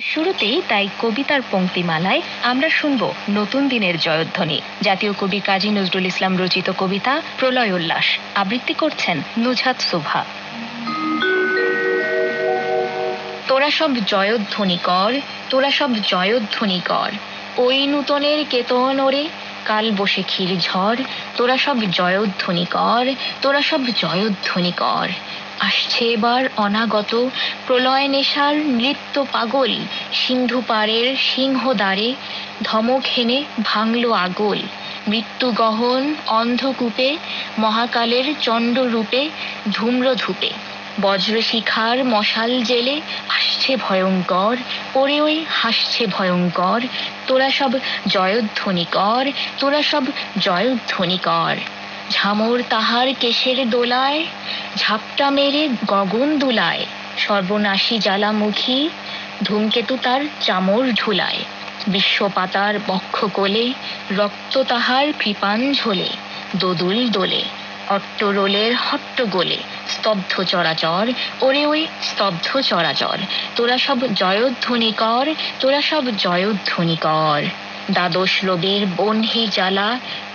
শুরুতেই তাই কবিতার পংক্তিমালায় আমরা শুনব নতুন দিনের জয়ধ্বনি। জাতীয় কবি কাজী নজরুল ইসলাম রচিত কবিতা প্রলয় উল্লাস, আবৃত্তি করছেন নুজহাত সুভা। তোরা সব জয়ধ্বনি কর, তোরা সব জয়ধ্বনি কর, ওই নূতনের কেতন ওরে কাল বসে ক্ষীর ঝড়। তোরা সব জয়ধ্বনি কর, তোরা সব জয়ধ্বনি কর। আসছে এবার অনাগত প্রলয় নেশার নৃত্য পাগল, সিন্ধু পাড়ের সিংহদ্বারে ধমক হেনে ভাঙল আগল। মৃত্যু গহন অন্ধকূপে মহাকালের চণ্ডরূপে ধূম্রধূপে বজ্রশিখার মশাল জেলে আসছে ভয়ঙ্কর, ওরে ওই হাসছে ভয়ঙ্কর। তোরা সব জয়ধ্বনি কর, তোরা সব জয়ধ্বনি কর। ঝামর তাহার কেশের দোলায় ঝাপটা মেরে গগন দুলায়, সর্বনাশী জ্বালামুখী ধূমকেতু তার চামর ঝুলায়। বিশ্বপাতার বক্ষ কোলে রক্ত তাহার কৃপাঞ্ঝলে দোদুল দোলে, অট্টরোলের হট্টগোলে স্তব্ধ চরাচর, ওরে ওই স্তব্ধ চরাচর। তোরা সব জয়ধ্বনি কর, তোরা সব জয়ধ্বনি কর। দ্বাদশ রবির বহ্নি জ্বালা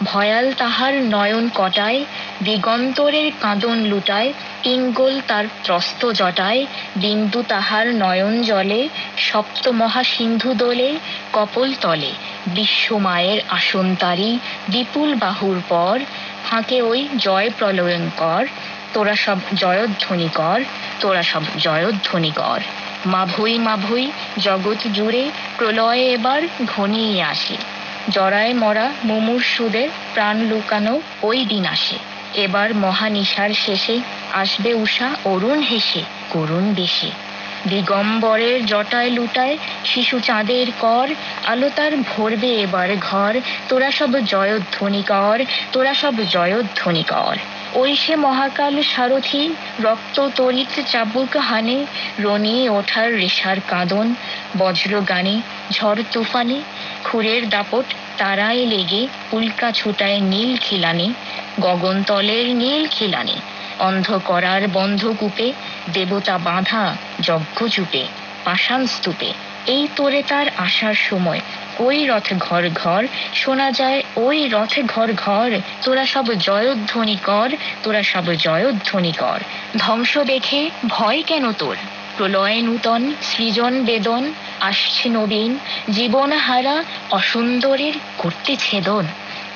ভয়াল তাহার নয়ন কটায়, দিগন্তরের কাঁদন লুটায় পিঙ্গল তার ত্রস্ত জটায়। বিন্দু তাহার নয়ন জলে সপ্ত মহাসিন্ধু দোলে কপল তলে বিশ্বমায়ের আসন তারি বিপুল বাহুর পর। ফাঁকে ওই জয় প্রলয়ঙ্কর, তোরা সব জয়ধ্বনি কর, তোরা সব জয়ধ্বনি কর। মাভৈ মাভৈ জগৎ জুড়ে প্রলয়ে এবার ঘনিয়ে আসে, জরায় মরা মুমূর্ষুদের প্রাণ লুকানো ওই দিন আসে। এবার মহানিশার শেষে আসবে উষা অরুণ হেসে করুণ বেশে। দিগম্বরের জটায় লুটায় শিশু চাঁদের কর, আলো তার ভরবে এবার ঘর। তোরা সব জয়ধ্বনি কর, তোরা সব জয়ধ্বনি কর। ওই সে মহাকাল সারথি রক্ত তড়িৎ চাবুক হানে, রনিয়ে ওঠার রেশার কাঁদন বজ্রগানে ঝড় তুফানে। খুরের দাপট তারায় লেগে উল্কা ছুটায় নীল খিলানে, গগনতলের নীল খিলানে। অন্ধ করার বন্ধকূপে দেবতা বাঁধা যজ্ঞচূপে পাষাণ স্তূপে। এই তোরে তার আসার সময় ওই রথ ঘর ঘর শোনা যায়, ওই রথে ঘর ঘর। তোরা সব জয়ধ্বনি কর, তোরা সব জয়ধ্বনি কর। ধ্বংস দেখে ভয় কেন তোর, প্রলয় নূতন সৃজন বেদন। আসছে নবীন জীবন হারা অসুন্দরের করতে ছেদন।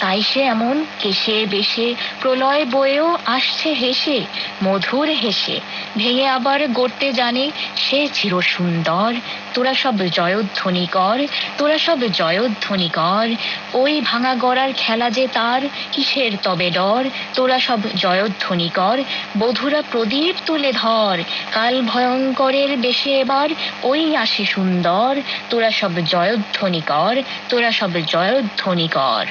তাই সে এমন কেশে বেশে প্রলয় বয়েও আসছে হেসে মধুর হেসে। ভেঙে আবার গড়তে জানে সে চির সুন্দর। তোরা সব জয়ধ্বনি কর, তোরা সব জয়ধ্বনি কর। ওই ভাঙা গড়ার খেলা যে তার কিসের তবে ডর। তোরা সব জয়ধ্বনি কর, বধুরা প্রদীপ তুলে ধর। কাল ভয়ঙ্করের বেশে এবার ওই আসে সুন্দর। তোরা সব জয়ধ্বনি কর, তোরা সব জয়ধ্বনি কর।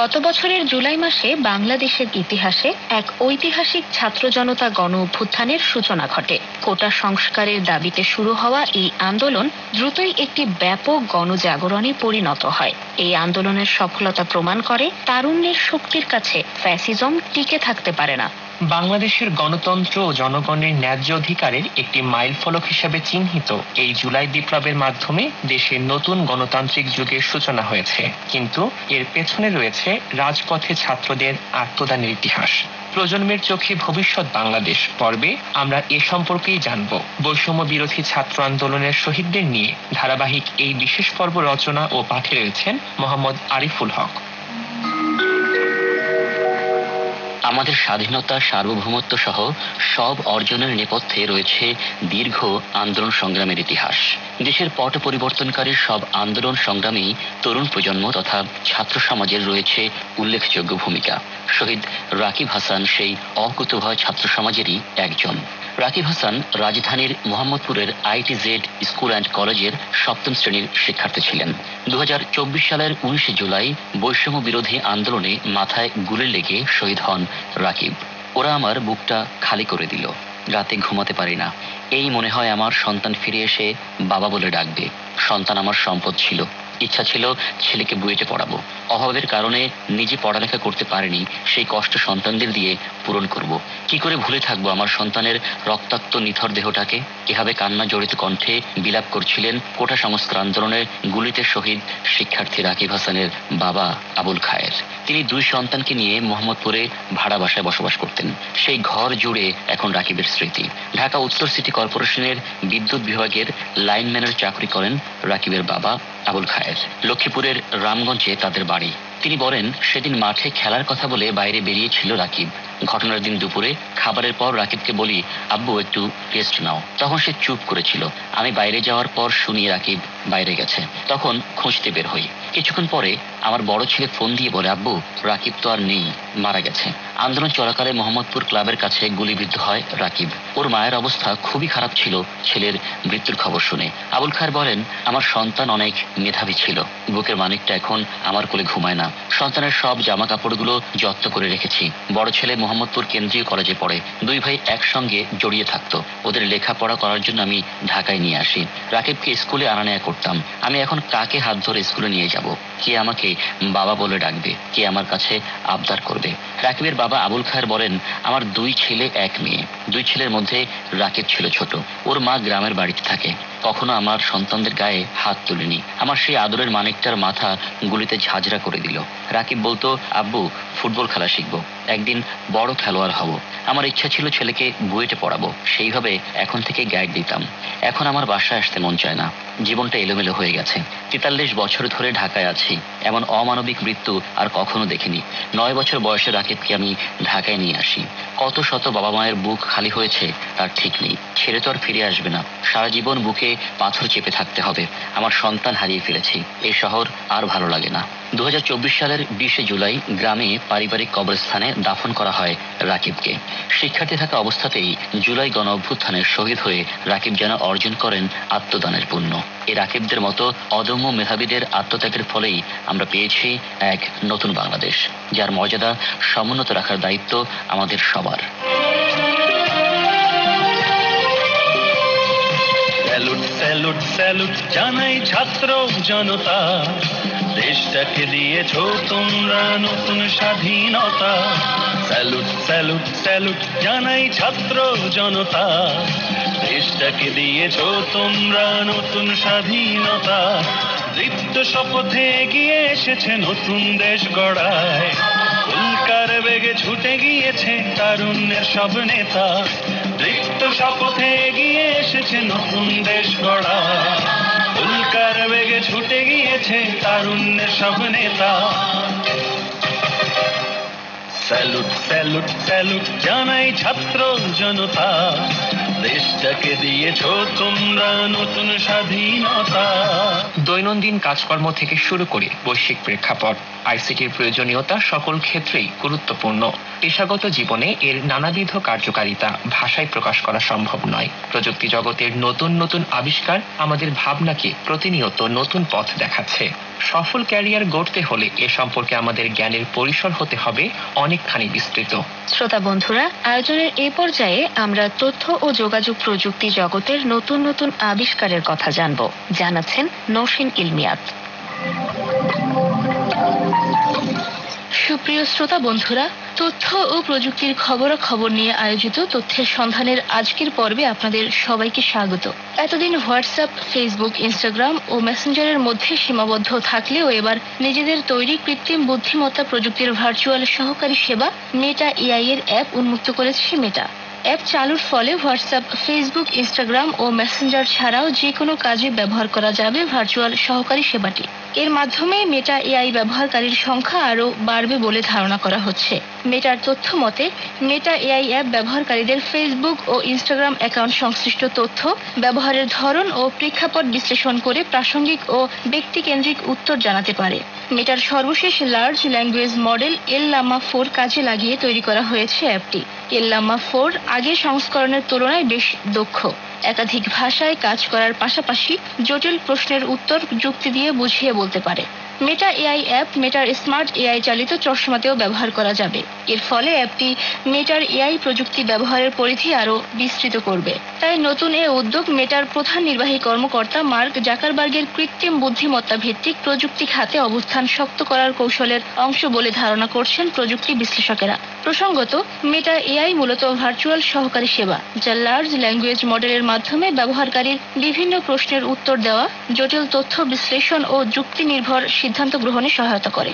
গত বছরের জুলাই মাসে বাংলাদেশের ইতিহাসে এক ঐতিহাসিক ছাত্র জনতা গণ অভ্যুত্থানের সূচনা ঘটে। কোটা সংস্কারের দাবিতে শুরু হওয়া এই আন্দোলন দ্রুতই একটি ব্যাপক গণজাগরণে পরিণত হয়। এই আন্দোলনের সফলতা প্রমাণ করে তারুণ্যের শক্তির কাছে ফ্যাসিজম টিকে থাকতে পারে না। বাংলাদেশের গণতন্ত্র ও জনগণের ন্যায্য অধিকারের একটি মাইলফলক হিসেবে চিহ্নিত এই জুলাই বিপ্লবের মাধ্যমে দেশের নতুন গণতান্ত্রিক যুগের সূচনা হয়েছে, কিন্তু এর পেছনে রয়েছে রাজপথে ছাত্রদের আত্মদানের ইতিহাস। প্রজন্মের চোখে ভবিষ্যৎ বাংলাদেশ পর্বে আমরা এ সম্পর্কেই জানব। বৈষম্য বিরোধী ছাত্র আন্দোলনের শহীদদের নিয়ে ধারাবাহিক এই বিশেষ পর্ব রচনা ও পাঠে রয়েছেন মোহাম্মদ আরিফুল হক। আমাদের স্বাধীনতা, সার্বভৌমত্ব সহ সব অর্জনের নেপথ্যে রয়েছে দীর্ঘ আন্দোলন সংগ্রামের ইতিহাস। দেশের পট পরিবর্তনকারী সব আন্দোলন সংগ্রামেই তরুণ প্রজন্ম তথা ছাত্র সমাজের রয়েছে উল্লেখযোগ্য ভূমিকা। শহীদ রাকিব হাসান সেই অকুতোভয় ছাত্র সমাজেরই একজন। রাকিব হাসান রাজধানীর মোহাম্মদপুরের ITZ স্কুল অ্যান্ড কলেজের 7ম শ্রেণীর শিক্ষার্থী ছিলেন। 2024 সালের 19 জুলাই বৈষম্য বিরোধী আন্দোলনে মাথায় গুলি লেগে শহীদ হন রাকিব। ওরা আমার বুকটা খালি করে দিল, রাতে ঘুমাতে পারি না। এই মনে হয় আমার সন্তান ফিরে এসে বাবা বলে ডাকবে। সন্তান আমার সম্পদ ছিল, ইচ্ছা ছিল ছেলেকে বুয়েটে পড়াবো। অভাবের কারণে নিজে পড়ালেখা করতে পারিনি, সেই কষ্ট সন্তানদের দিয়ে পূরণ করব। কি করে ভুলে থাকবো আমার সন্তানের রক্তাক্ত নিথর দেহটাকে? এভাবে কান্না জড়িত কণ্ঠে বিলাপ করছিলেন কোটা সংস্কার আন্দোলনের গুলিতে শহীদ শিক্ষার্থী রাকিব হাসানের বাবা আবুল খায়ের। তিনি 2 সন্তানকে নিয়ে মোহাম্মদপুরে ভাড়া বাসায় বসবাস করতেন। সেই ঘর জুড়ে এখন রাকিবের স্মৃতি। ঢাকা উত্তর সিটি কর্পোরেশনের বিদ্যুৎ বিভাগের লাইনম্যানের চাকরি করেন রাকিবের বাবা আবুল খায়ের। লক্ষ্মীপুরের রামগঞ্জে তাদের বাড়ি। তিনি বলেন, সেদিন মাঠে খেলার কথা বলে বাইরে বেরিয়েছিল রাকিব। ঘটনার দিন দুপুরে খাবারের পর রাকিবকে বলি, আব্বু একটু রেস্ট নাও। তখন সে চুপ করেছিল। আমি বাইরে যাওয়ার পর শুনি রাকিব বাইরে গেছে। তখন খুঁজতে বের হই। কিছুক্ষণ পরে আমার বড় ছেলে ফোন দিয়ে বলে, আব্বু রাকিব তো আর নেই, মারা গেছে। আন্দোলন চলাকালে মোহাম্মদপুর ক্লাবের কাছে গুলিবিদ্ধ হয় রাকিব। ওর মায়ের অবস্থা খুবই খারাপ ছিল ছেলের মৃত্যুর খবর শুনে। আবুল খায়ের বলেন, আমার সন্তান অনেক মেধাবী ছিল। বুকের মানিকটা এখন আমার কোলে ঘুমায় না। সন্তানের সব জামা কাপড়গুলো যত্ন করে রেখেছি। বড় ছেলে মোহাম্মদপুর কেন্দ্রীয় কলেজে পড়ে। 2 ভাই একসঙ্গে জড়িয়ে থাকতো। ওদের লেখাপড়া করার জন্য আমি ঢাকায় নিয়ে আসি। রাকিবকে স্কুলে আনা নেয়া করতাম। আমি এখন কাকে হাত ধরে স্কুলে নিয়ে যাব? কে আমাকে বাবা বলে ডাকবে? কে আমার কাছে আবদার করবে? রাকিবের বাবা আবুল খায়ের বলেন, আমার 2 ছেলে 1 মেয়ে। 2 ছেলের মধ্যে রাকিব ছিল ছোট। ওর মা গ্রামের বাড়িতে থাকে। কখনো আমার সন্তানদের গায়ে হাত তুলিনি। আমার সেই আদরের মানিকটার মাথা গুলিতে ঝাঁঝরা করে দিল। রাকিব বলতো, আব্বু ফুটবল খেলা শিখবো, একদিন বড় খেলোয়াড় হব। আমার ইচ্ছা ছিল ছেলেকে বুয়েটে পড়াবো। সেইভাবে এখন থেকে গাইড দিতাম। এখন আমার বাসায় আসতে মন চায় না। জীবনটা এলোমেলো হয়ে গেছে। 43 বছর ধরে ঢাকায় আছি। এমন অমানবিক মৃত্যু আর কখনো দেখিনি। 9 বছর বয়সে রাকিবকে আমি ঢাকায় নিয়ে আসি। কত শত বাবা মায়ের বুক খালি হয়েছে তার ঠিক নেই। ছেড়ে তো আর ফিরে আসবে না। সারা জীবন বুকে পাথর চেপে থাকতে হবে। আমার সন্তান হারিয়ে ফেলেছি। এই শহর আর ভালো লাগে না। 2024 সালের 20 জুলাই গ্রামে পারিবারিক কবরস্থানে দাফন করা হয় রাকিবকে। শিক্ষার্থী থাকা অবস্থাতেই জুলাই গণ অভ্যুত্থানের শহীদ হয়ে রাকিব যেন অর্জন করেন আত্মদানের পুণ্য। এই রাকিবদের মতো অদম্য মেধাবীদের আত্মত্যাগের ফলেই আমরা পেয়েছি এক নতুন বাংলাদেশ, যার মর্যাদা সমুন্নত রাখার দায়িত্ব আমাদের সবার। স্যালুট স্যালুট স্যালুট জানাই ছাত্র জনতা, দেশটাকে দিয়েছো তোমরা নতুন স্বাধীনতা। স্যালুট স্যালুট স্যালুট জানাই ছাত্র জনতা, দেশটাকে দিয়েছো তোমরা নতুন স্বাধীনতা। দীপ্ত শপথে এগিয়ে এসেছে নতুন দেশ গড়ায়, উল্কার বেগে ছুটে গিয়েছে তারুণ্যের সব নেতা। দীপ্ত শপথে এগিয়ে এসেছে নতুন দেশ গড়ায়, উল্কার বেগে ছুটে গিয়েছে তারুণ্যের সব নেতা। স্যালুট স্যালুট স্যালুট জানাই ছাত্র জনতা, দেশটাকে দিয়েছো তোমরা নতুন স্বাধীনতা। দৈনন্দিন কাজকর্ম থেকে শুরু করে বৈশ্বিক প্রেক্ষাপট, আইসিটির প্রয়োজনীয়তা সকল ক্ষেত্রেই গুরুত্বপূর্ণ। পেশাগত জীবনে এর নানাবিধ কার্যকারিতা ভাষায় প্রকাশ করা সম্ভব নয়। প্রযুক্তি জগতের নতুন নতুন আবিষ্কার আমাদের ভাবনাকে প্রতিনিয়ত নতুন পথ দেখাচ্ছে। সফল ক্যারিয়ার গড়তে হলে এ সম্পর্কে আমাদের জ্ঞানের পরিসর হতে হবে অনেকখানি বিস্তৃত। শ্রোতা বন্ধুরা, আয়োজনের এই পর্যায়ে আমরা তথ্য ও যোগাযোগ প্রযুক্তি জগতের নতুন নতুন আবিষ্কারের কথা জানব। জানাচ্ছেন নওশীন ইলমিয়াত। সুপ্রিয় শ্রোতা বন্ধুরা, তথ্য ও প্রযুক্তির খবরাখবর নিয়ে আয়োজিত তথ্যের সন্ধানের আজকের পর্বে আপনাদের সবাইকে স্বাগত। এতদিন হোয়াটসঅ্যাপ, ফেসবুক, ইনস্টাগ্রাম ও মেসেঞ্জারের মধ্যে সীমাবদ্ধ থাকলেও এবার নিজেদের তৈরি কৃত্রিম বুদ্ধিমত্তা প্রযুক্তির ভার্চুয়াল সহকারী সেবা মেটা এআই এর অ্যাপ উন্মুক্ত করেছে মেটা। অ্যাপ চালুর ফলে হোয়াটসঅ্যাপ, ফেসবুক, ইনস্টাগ্রাম ও মেসেঞ্জার ছাড়াও যে কোনো কাজে ব্যবহার করা যাবে ভার্চুয়াল সহকারী সেবাটি। এর মাধ্যমে মেটা এআই ব্যবহারকারীর সংখ্যা আরও বাড়বে বলে ধারণা করা হচ্ছে। মেটার তথ্য মতে, মেটা এআই অ্যাপ ব্যবহারকারীদের ফেসবুক ও ইনস্টাগ্রাম অ্যাকাউন্ট সংশ্লিষ্ট তথ্য, ব্যবহারের ধরন ও প্রেক্ষাপট বিশ্লেষণ করে প্রাসঙ্গিক ও ব্যক্তিকেন্দ্রিক উত্তর জানাতে পারে। মেটার সর্বশেষ লার্জ ল্যাঙ্গুয়েজ মডেল এল-লামা 4 কাজে লাগিয়ে তৈরি করা হয়েছে অ্যাপটি। এল-লামা 4 আগের সংস্করণের তুলনায় বেশ দক্ষ। একাধিক ভাষায় কাজ করার পাশাপাশি জটিল প্রশ্নের উত্তর যুক্তি দিয়ে বুঝিয়ে বলতে পারে। মেটা এআই অ্যাপ মেটার স্মার্ট এআই চালিত চশমাতেও ব্যবহার করা যাবে। এর ফলে অ্যাপটি মেটার এআই প্রযুক্তি ব্যবহারের পরিধি আরও বিস্তৃত করবে। তাই নতুন এ উদ্যোগ মেটার প্রধান নির্বাহী কর্মকর্তা মার্ক জাকারবার্গের কৃত্রিম বুদ্ধিমত্তা ভিত্তিক প্রযুক্তি খাতে অবস্থান শক্ত করার কৌশলের অংশ বলে ধারণা করছেন প্রযুক্তি বিশ্লেষকেরা। প্রসঙ্গত, মেটা এআই মূলত ভার্চুয়াল সহকারী সেবা, যা লার্জ ল্যাঙ্গুয়েজ মডেলের মাধ্যমে ব্যবহারকারীর বিভিন্ন প্রশ্নের উত্তর দেওয়া, জটিল তথ্য বিশ্লেষণ ও যুক্তি নির্ভর সিদ্ধান্ত গ্রহণে সহায়তা করে।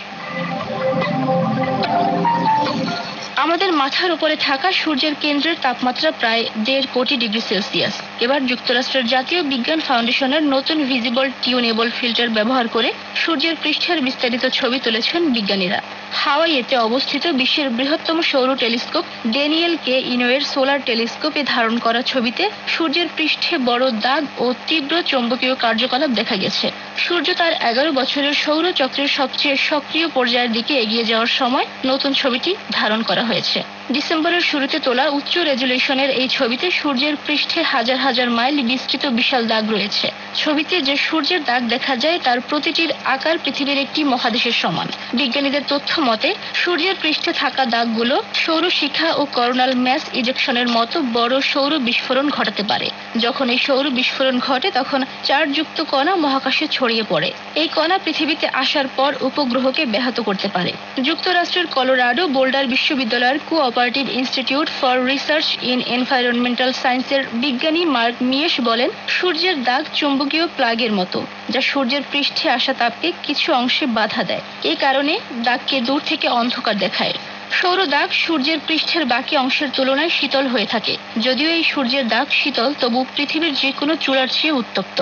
আমাদের মাথার উপরে থাকা সূর্যের কেন্দ্রের তাপমাত্রা প্রায় 1.5 কোটি ডিগ্রি সেলসিয়াস। এবার যুক্তরাষ্ট্রের জাতীয় বিজ্ঞান ফাউন্ডেশনের নতুন ভিজিবল টিউনেবল ফিল্টার ব্যবহার করে সূর্যের পৃষ্ঠের বিস্তারিত ছবি তুলেছেন বিজ্ঞানীরা। হাওয়াইতে অবস্থিত বিশ্বের বৃহত্তম সৌর টেলিস্কোপ ড্যানিয়েল কে ইনোয়ের সোলার টেলিস্কোপে ধারণ করা ছবিতে সূর্যের পৃষ্ঠে বড় দাগ ও তীব্র চৌম্বকীয় কার্যকলাপ দেখা গেছে। সূর্য তার 11 বছরের সৌরচক্রের সবচেয়ে সক্রিয় পর্যায়ের দিকে এগিয়ে যাওয়ার সময় নতুন ছবিটি ধারণ করা হয়েছে। ডিসেম্বরের শুরুতে তোলা উচ্চ রেজুলেশনের এই ছবিতে সূর্যের পৃষ্ঠে হাজার হাজার মাইল বিস্তৃত বিশাল দাগ রয়েছে। ছবিতে যে সূর্যের দাগ দেখা যায় তার প্রতিটির আকার পৃথিবীর একটি মহাদেশের সমান। বিজ্ঞানীদের তথ্য মতে সূর্যের পৃষ্ঠে থাকা দাগগুলো সৌরশিখা ও করোনাল ম্যাস ইজেকশনের মতো বড় সৌর বিস্ফোরণ ঘটাতে পারে। যখন এই সৌর বিস্ফোরণ ঘটে তখন চার্জযুক্ত কণা মহাকাশে ছড়িয়ে পড়ে। এই কণা পৃথিবীতে আসার পর উপগ্রহকে ব্যাহত করতে পারে। যুক্তরাষ্ট্রের কলোরাডো বোল্ডার বিশ্ববিদ্যালয়ের cooperative institute for research in environmental সায়েন্সের বিজ্ঞানী মার্ক মিয়েশ বলেন, সূর্যের দাগ চুম্বকীয় প্লাগের মতো, যা সূর্যের পৃষ্ঠে আসা তাপকে কিছু অংশে বাধা দেয়। এই কারণে দাগকে দূর থেকে অন্ধকার দেখায়। সৌর দাগ সূর্যের পৃষ্ঠের বাকি অংশের তুলনায় শীতল হয়ে থাকে। যদিও এই সূর্যের দাগ শীতল, তবু পৃথিবীর যে কোনো চূড়ার চেয়ে উত্তপ্ত।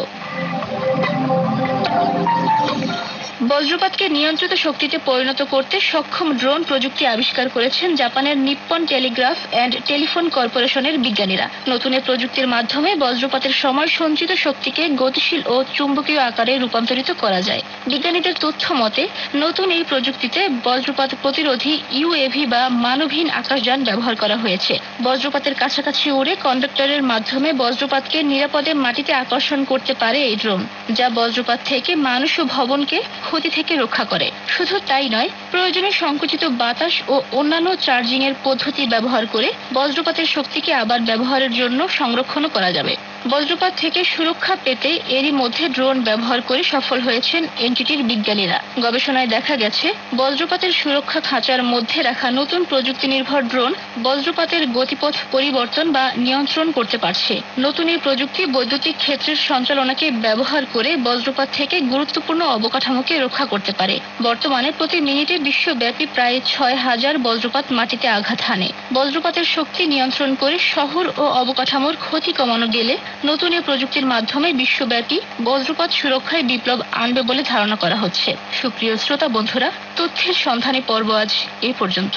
বজ্রপাতকে নিয়ন্ত্রিত শক্তিতে পরিণত করতে সক্ষম ড্রোন প্রযুক্তি আবিষ্কার করেছেন জাপানের নিপ্পন টেলিগ্রাফ অ্যান্ড টেলিফোন কর্পোরেশনের বিজ্ঞানীরা। নতুন এই প্রযুক্তির মাধ্যমে বজ্রপাতের সময় সঞ্চিত শক্তিকে গতিশীল ও চুম্বকীয় আকারে রূপান্তরিত করা যায়। বিজ্ঞানীদের তথ্য মতে নতুন এই প্রযুক্তিতে বজ্রপাত প্রতিরোধী ইউএভি বা মানবহীন আকাশযান ব্যবহার করা হয়েছে। বজ্রপাতের কাছাকাছি উড়ে কন্ডাক্টরের মাধ্যমে বজ্রপাতকে নিরাপদে মাটিতে আকর্ষণ করতে পারে এই ড্রোন, যা বজ্রপাত থেকে মানুষ ও ভবনকে ক্ষতি থেকে রক্ষা করে। শুধু তাই নয়, প্রয়োজনে সংকুচিত বাতাস ও অন্যান্য চার্জিং এর পদ্ধতি ব্যবহার করে বজ্রপাতের শক্তিকে আবার ব্যবহারের জন্য সংরক্ষণও করা যাবে। বজ্রপাত থেকে সুরক্ষা পেতে এরই মধ্যে ড্রোন ব্যবহার করে সফল হয়েছেন এনটিটির বিজ্ঞানীরা। গবেষণায় দেখা গেছে, বজ্রপাতের সুরক্ষা খাঁচার মধ্যে রাখা নতুন প্রযুক্তি নির্ভর ড্রোন বজ্রপাতের গতিপথ পরিবর্তন বা নিয়ন্ত্রণ করতে পারছে। নতুন এই প্রযুক্তি বৈদ্যুতিক ক্ষেত্রের সঞ্চালনাকে ব্যবহার করে বজ্রপাত থেকে গুরুত্বপূর্ণ অবকাঠামোকে রক্ষা করতে পারে। বর্তমানে প্রতি মিনিটে বিশ্বব্যাপী প্রায় 6000 বজ্রপাত মাটিতে আঘাত হানে। বজ্রপাতের শক্তি নিয়ন্ত্রণ করে শহর ও অবকাঠামোর ক্ষতি কমানো গেলে নতুন এই প্রযুক্তির মাধ্যমে বিশ্বব্যাপী বজ্রপাত সুরক্ষায় বিপ্লব আনবে বলে ধারণা করা হচ্ছে। সুপ্রিয় শ্রোতা বন্ধুরা, তথ্যের সন্ধানী পর্ব আজ এই পর্যন্ত।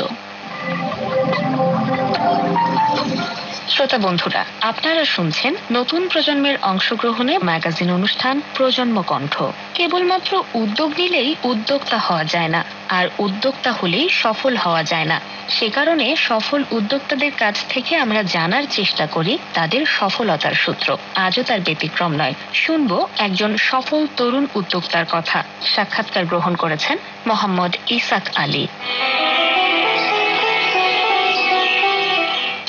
শ্রোতা বন্ধুরা, আপনারা শুনছেন নতুন প্রজন্মের অংশগ্রহণে ম্যাগাজিন অনুষ্ঠান প্রজন্ম কণ্ঠ। কেবলমাত্র উদ্যোগ নিলেই উদ্যোক্তা হওয়া যায় না, আর উদ্যোক্তা হলেই সফল হওয়া যায় না। সে কারণে সফল উদ্যোক্তাদের কাছ থেকে আমরা জানার চেষ্টা করি তাদের সফলতার সূত্র। আজও তার ব্যতিক্রম নয়। শুনবো একজন সফল তরুণ উদ্যোক্তার কথা। সাক্ষাৎকার গ্রহণ করেছেন মোহাম্মদ ইসাক আলী।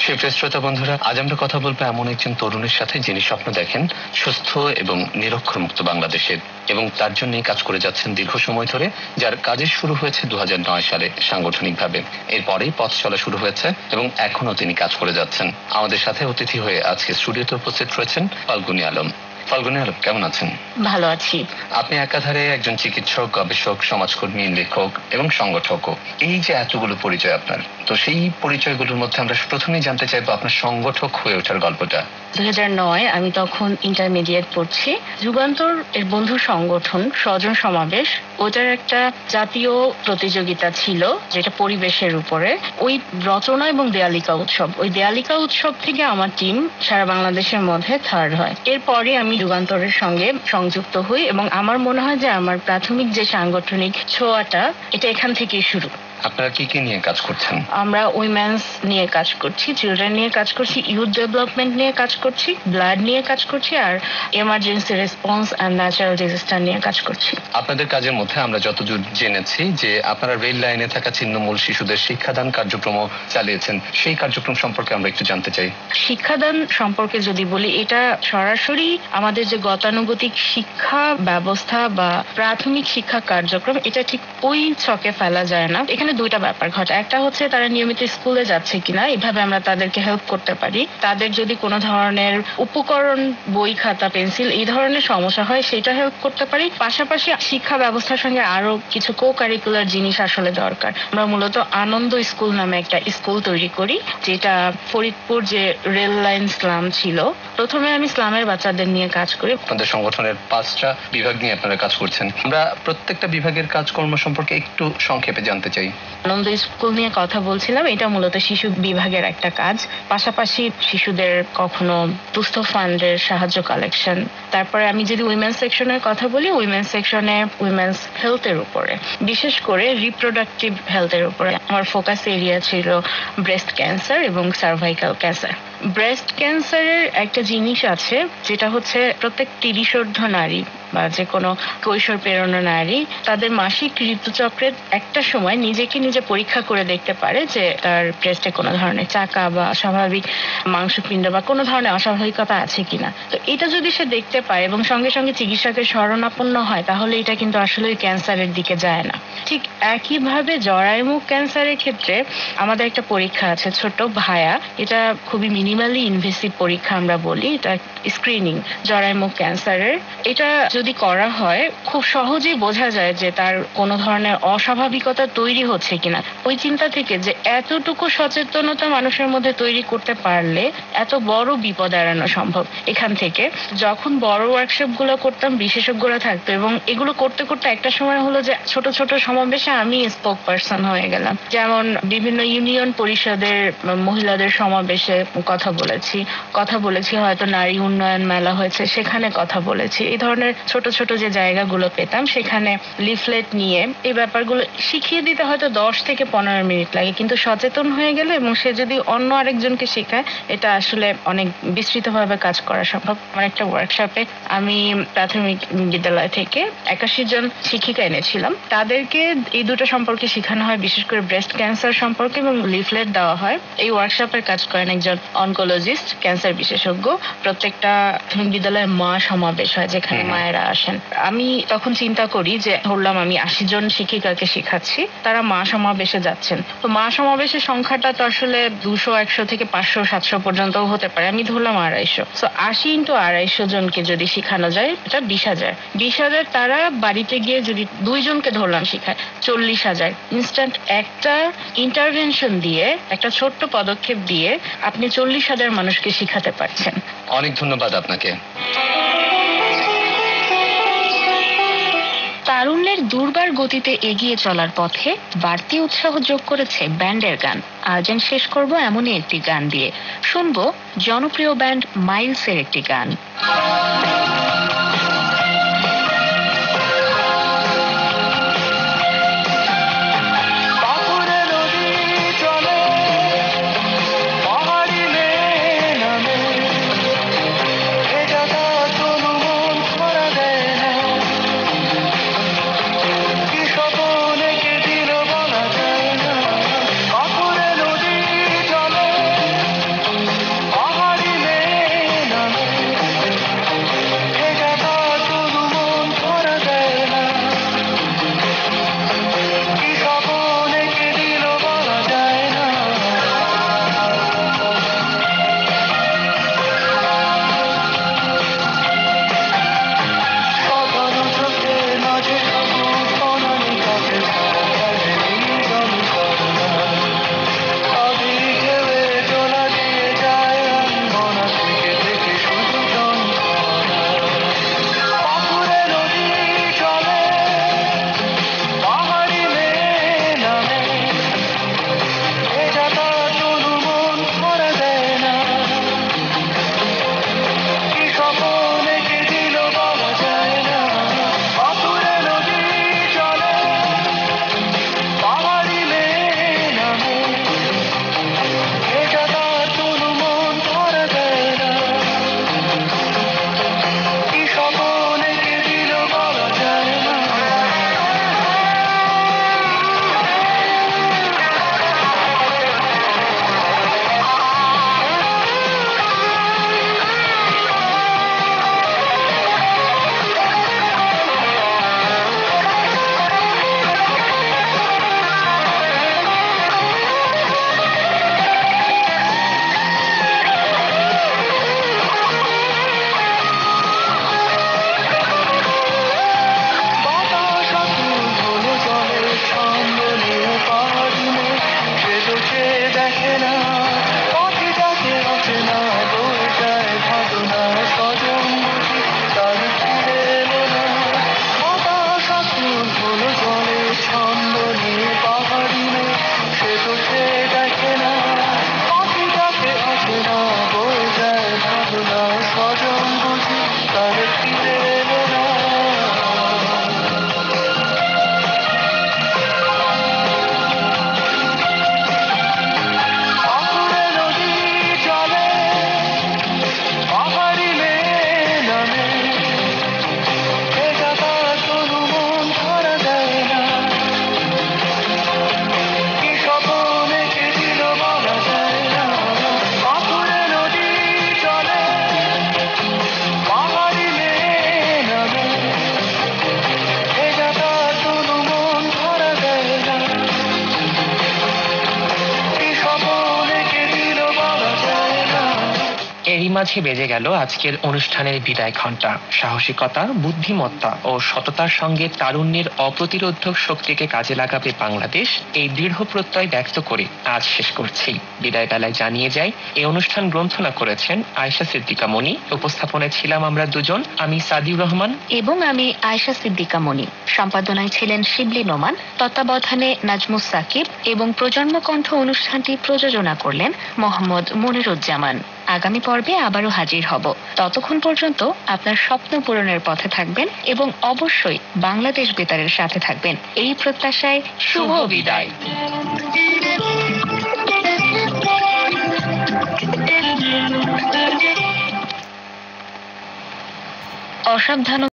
সুপ্রিয় শ্রোতা বন্ধুরা, আজ আমরা কথা বলবো এমন একজন তরুণের সাথে যিনি স্বপ্ন দেখেন সুস্থ এবং নিরক্ষরমুক্ত বাংলাদেশের, এবং তার জন্যই কাজ করে যাচ্ছেন দীর্ঘ সময় ধরে, যার কাজের শুরু হয়েছে 2009 সালে সাংগঠনিকভাবে। এরপরেই পথ চলা শুরু হয়েছে এবং এখনো তিনি কাজ করে যাচ্ছেন। আমাদের সাথে অতিথি হয়ে আজকে স্টুডিওতে উপস্থিত রয়েছেন ফাল্গুনী আলম। ফাল্গুনী আলম, কেমন আছেন? ভালো আছি। আপনি একাধারে একজন চিকিৎসক, গবেষক, সমাজকর্মী, লেখক এবং সংগঠকও। এই যে এতগুলো পরিচয় আপনার, তো সেই পরিচয়গুলোর মধ্যে আমরা প্রথমেই জানতে চাইবো আপনার সংগঠক হয়ে ওঠার গল্পটা। 2009 আমি তখন ইন্টারমিডিয়েট পড়ছি। যুগান্তর এর বন্ধু সংগঠন স্বজন সমাবেশ, ওটার একটা জাতীয় প্রতিযোগিতা ছিল যেটা পরিবেশের উপরে। ওই রচনা এবং দেয়ালিকা উৎসব, ওই দেয়ালিকা উৎসব থেকে আমার টিম সারা বাংলাদেশের মধ্যে থার্ড হয়। এরপরে আমি যুগান্তরের সঙ্গে সংযুক্ত হই এবং আমার মনে হয় যে আমার প্রাথমিক যে সাংগঠনিক ছোঁয়াটা এটা এখান থেকেই শুরু। আপনারা কি কি নিয়ে কাজ করছেন? আমরা উইমেন্স নিয়ে কাজ করছি, চিলড্রেন নিয়ে কাজ করছি, ইউথ ডেভেলপমেন্ট নিয়ে কাজ করছি, ব্লাড নিয়ে কাজ করছি, আর emergency response and natural disaster নিয়ে কাজ করছি। আপনাদের কাজের মধ্যে আমরা যতদূর জেনেছি যে আপনারা রেল লাইনে থাকা ছিন্নমূল শিশুদের শিক্ষাদান কার্যক্রম চালিয়েছেন, সেই কার্যক্রম সম্পর্কে আমরা একটু জানতে চাই। শিক্ষাদান সম্পর্কে যদি বলি, এটা সরাসরি আমাদের যে গতানুগতিক শিক্ষা ব্যবস্থা বা প্রাথমিক শিক্ষা কার্যক্রম, এটা ঠিক ওই ছকে ফেলা যায় না। এখানে দুইটা ব্যাপার ঘটে। একটা হচ্ছে তারা নিয়মিত স্কুলে যাচ্ছে কিনা, এভাবে আমরা তাদেরকে হেল্প করতে পারি। তাদের যদি কোনো ধরনের উপকরণ, বই, খাতা, পেন্সিল এই ধরনের সমস্যা হয়, সেটা হেল্প করতে পারি। পাশাপাশি শিক্ষা ব্যবস্থার সঙ্গে আরো কিছু কো কারিকুলার জিনিস আসলে দরকার। আমরা মূলত আনন্দ স্কুল নামে একটা স্কুল তৈরি করি, যেটা ফরিদপুর যে রেল লাইন স্লাম ছিল, প্রথমে আমি স্লামের বাচ্চাদের নিয়ে কাজ করি। আপনাদের সংগঠনের 5টা বিভাগ নিয়ে আপনারা কাজ করছেন। আমরা প্রত্যেকটা বিভাগের কাজকর্ম সম্পর্কে একটু সংক্ষেপে জানতে চাই। আনন্দ স্কুল নিয়ে কথা বলছিলাম, এটা মূলত শিশু বিভাগের একটা কাজ। পাশাপাশি শিশুদের কখনো দুস্থ ফান্ডের সাহায্য কালেকশন। তারপরে আমি যদি উইমেন্স সেকশনের কথা বলি, উইমেন্স সেকশনে উইমেন্স হেলথের উপরে, বিশেষ করে রিপ্রোডাক্টিভ হেলথের উপরে আমার ফোকাস এরিয়া ছিল ব্রেস্ট ক্যান্সার এবং সার্ভাইকাল ক্যান্সার। ব্রেস্ট ক্যান্সারের একটা জিনিস আছে, যেটা হচ্ছে প্রত্যেক 30 নারী বা যে কোনো কৈশোর পেরোনো নারী তাদের মাসিক ঋতুচক্রের একটা সময় নিজেকে নিজে পরীক্ষা করে দেখতে পারে যে তার ব্রেস্টে কোনো ধরনের চাকা বা অস্বাভাবিক মাংসপিণ্ড বা কোনো ধরনের অস্বাভাবিকতা আছে কিনা। তো এটা যদি সে দেখতে পায় এবং সঙ্গে সঙ্গে চিকিৎসকের শরণাপন্ন হয়, তাহলে এটা কিন্তু আসলে ওই ক্যান্সারের দিকে যায় না। ঠিক একইভাবে জরায়ুমুখ ক্যান্সারের ক্ষেত্রে আমাদের একটা পরীক্ষা আছে, ছোট ভায়া। এটা খুবই মিনিমালি ইনভেসিভ পরীক্ষা আমরা বলি, এটা স্ক্রিনিং জরায়ুমুখ ক্যান্সারের। এটা যদি করা হয়, খুব সহজেই বোঝা যায় যে তার কোনো ধরনের অস্বাভাবিকতা তৈরি হচ্ছে কিনা। ওই চিন্তা থেকে যে এতটুকু সচেতনতা মানুষের মধ্যে তৈরি করতে পারলে এত বড় বিপদ এড়ানো সম্ভব। এখান থেকে যখন বড় ওয়ার্কশপ গুলো করতাম, বিশেষজ্ঞরা থাকতো এবং এগুলো করতে করতে একটা সময় হলো যে ছোট ছোট সমাবেশে আমি স্পোক পারসন হয়ে গেলাম। যেমন বিভিন্ন ইউনিয়ন পরিষদের মহিলাদের সমাবেশে কথা বলেছি, হয়তো নারী উন্নয়ন মেলা হয়েছে, সেখানে কথা বলেছি। এই ধরনের ছোট ছোট যে জায়গাগুলো পেতাম, সেখানে লিফলেট নিয়ে এই ব্যাপারগুলো শিখিয়ে দিতে হয়তো 10 থেকে 15 মিনিট লাগে, কিন্তু সচেতন হয়ে গেলে এবং সে যদি অন্য আরেকজনকে শেখায়, এটা আসলে অনেক বিস্তৃতভাবে কাজ করা সম্ভব। আমার একটা ওয়ার্কশপে আমি প্রাথমিক বিদ্যালয় থেকে 81 জন শিক্ষিকা এনেছিলাম। তাদেরকে এই দুটো সম্পর্কে শেখানো হয়, বিশেষ করে ব্রেস্ট ক্যান্সার সম্পর্কে, এবং লিফলেট দেওয়া হয়। এই ওয়ার্কশপের কাজ করেন একজন অনকোলজিস্ট, ক্যান্সার বিশেষজ্ঞ। প্রত্যেকটা বিদ্যালয়ে মা সমাবেশ হয়, যেখানে মায়েরা আসেন। আমি তখন চিন্তা করি যে ধরলাম আমি 80 জন শিক্ষিকাকে শেখাচ্ছি, তারা মা সমাবেশে যাচ্ছেন। তো মা সমাবেশের সংখ্যাটা তো আসলে 200, 100 থেকে 500, 700 পর্যন্ত হতে পারে। আমি ধরলাম 250। তো 80 × 250 জনকে যদি শেখানো যায়, এটা 20,000। তারা বাড়িতে গিয়ে যদি 2 জনকে ধরলাম শেখায়, 40,000। ইনস্ট্যান্ট একটা ইন্টারভেনশন দিয়ে, একটা ছোট্ট পদক্ষেপ দিয়ে আপনি 40,000 মানুষকে শিখাতে পারছেন। অনেক ধন্যবাদ আপনাকে। তারুণ্যের দুর্বার গতিতে এগিয়ে চলার পথে বাড়তি উৎসাহ যোগ করেছে ব্যান্ডের গান। আজ শেষ করব এমনই একটি গান দিয়ে। শুনবো জনপ্রিয় ব্যান্ড মাইলসের একটি গান। মাঝে বেজে গেল আজকের অনুষ্ঠানের বিদায় ঘণ্টা। সাহসিকতা, বুদ্ধিমত্তা ও সততার সঙ্গে তারুণ্যের অপ্রতিরোধক শক্তিকে কাজে লাগাবে বাংলাদেশ, এই দৃঢ় প্রত্যয় ব্যক্ত করে আজ শেষ করছি। বিদায় বেলায় জানিয়ে যাই, এই অনুষ্ঠান গ্রন্থনা করেছেন আয়েশা সিদ্দিকা মনি। উপস্থাপনায় ছিলাম আমরা দুজন, আমি সাদিউর রহমান এবং আমি আয়েশা সিদ্দিকা মনি। সম্পাদনায় ছিলেন শিবলি নোমান, তত্ত্বাবধানে নাজমুস সাকিব এবং প্রজন্ম কণ্ঠ অনুষ্ঠানটি প্রযোজনা করলেন মোহাম্মদ মনিরুজ্জামান। আগামী পর্বে আবারও হাজির হব। ততক্ষণ পর্যন্ত আপনার স্বপ্ন পূরণের পথে থাকবেন এবং অবশ্যই বাংলাদেশ বেতারের সাথে থাকবেন, এই প্রত্যাশায় শুভ বিদায়। অসাবধানতা